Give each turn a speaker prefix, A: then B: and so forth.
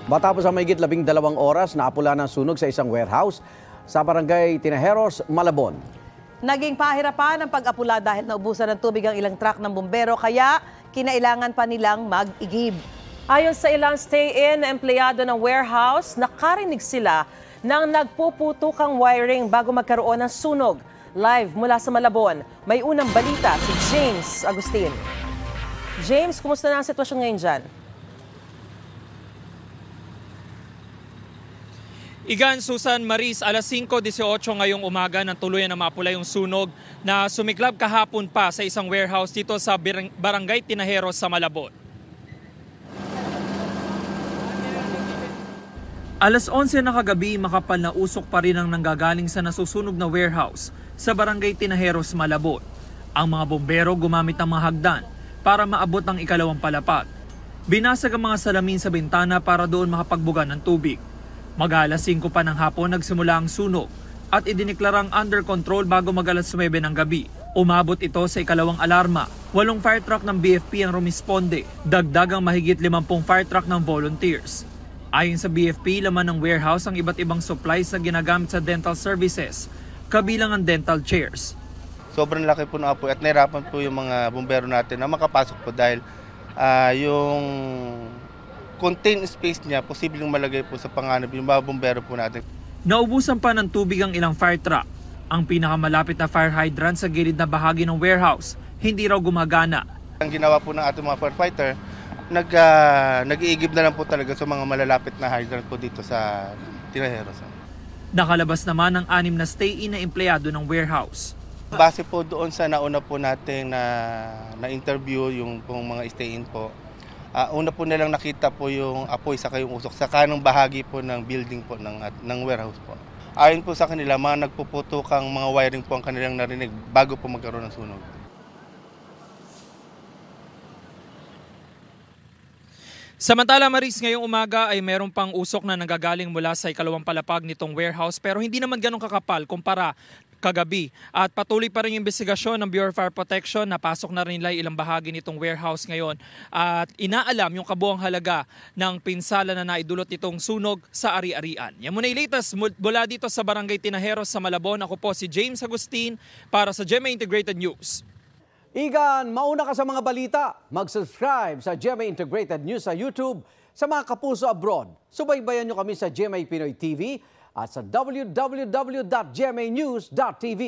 A: Matapos ang mahigit 12 oras, naapula ng sunog sa isang warehouse sa barangay Tinajeros, Malabon.
B: Naging pahirapan ang pag-apula dahil naubusan ng tubig ang ilang truck ng bumbero kaya kinailangan pa nilang mag-igib. Ayon sa ilang stay-in na empleyado ng warehouse, nakarinig sila ng nagpuputukang wiring bago magkaroon ng sunog. Live mula sa Malabon, may unang balita si James Agustin. James, kumusta na ang sitwasyon ngayon dyan?
C: Igan, Susan, Maris, alas 5:18 ngayong umaga nang tuluyan na mapula yung sunog na sumiklab kahapon pa sa isang warehouse dito sa barangay Tinajeros sa Malabon. Alas 11 na kagabi, makapal na usok pa rin ang nanggagaling sa nasusunog na warehouse sa barangay Tinajeros, Malabon. Ang mga bombero gumamit ng mga hagdan para maabot ang ikalawang palapag. Binasag ang mga salamin sa bintana para doon makapagbuga ng tubig. Mag-alas 5 pa ng hapon nagsimula ang sunog at idiniklarang under control bago mag-alas 9 ng gabi. Umabot ito sa ikalawang alarma. 8 fire truck ng BFP ang rumisponde, dagdag ang mahigit 50 fire truck ng volunteers. Ayon sa BFP, laman ng warehouse ang iba't ibang supplies na ginagamit sa dental services, kabilang ang dental chairs.
D: Sobrang laki po ng apoy at nahirapan po yung mga bumbero natin na makapasok po dahil yung contained space niya, posibleng malagay po sa panganib yung mga bumbero po natin.
C: Naubusan pa ng tubig ang ilang fire truck. Ang pinakamalapit na fire hydrant sa gilid na bahagi ng warehouse, hindi raw gumagana.
D: Ang ginawa po ng ating mga firefighter, nag-iigib na lang po talaga sa mga malalapit na hydrant po dito sa Tinajeros.
C: Nakalabas naman ang 6 na stay-in na empleyado ng warehouse.
D: Base po doon sa nauna po natin na-interview yung mga stay-in po, una po nilang nakita po yung apoy sa kayong usok sa kanang bahagi po ng building po ng warehouse po. Ayon po sa kanila, mga nagpuputokang mga wiring po ang kanilang narinig bago po magkaroon ng sunog.
C: Samantala, Maris, ngayong umaga ay meron pang usok na nanggagaling mula sa ikalawang palapag nitong warehouse pero hindi naman ganun kakapal kumpara kagabi. At patuloy pa rin yung investigasyon ng Bureau of Fire Protection. Napasok na rin nila ilang bahagi nitong warehouse ngayon at inaalam yung kabuang halaga ng pinsala na naidulot nitong sunog sa ari-arian. Yan muna yung latest mula dito sa barangay Tinajeros sa Malabon. Ako po si James Agustin para sa GMA Integrated News.
A: Igan, mauna ka sa mga balita. Mag-subscribe sa GMA Integrated News sa YouTube. Sa mga kapuso abroad, subaybayan nyo kami sa GMA Pinoy TV at sa www.gmanews.tv.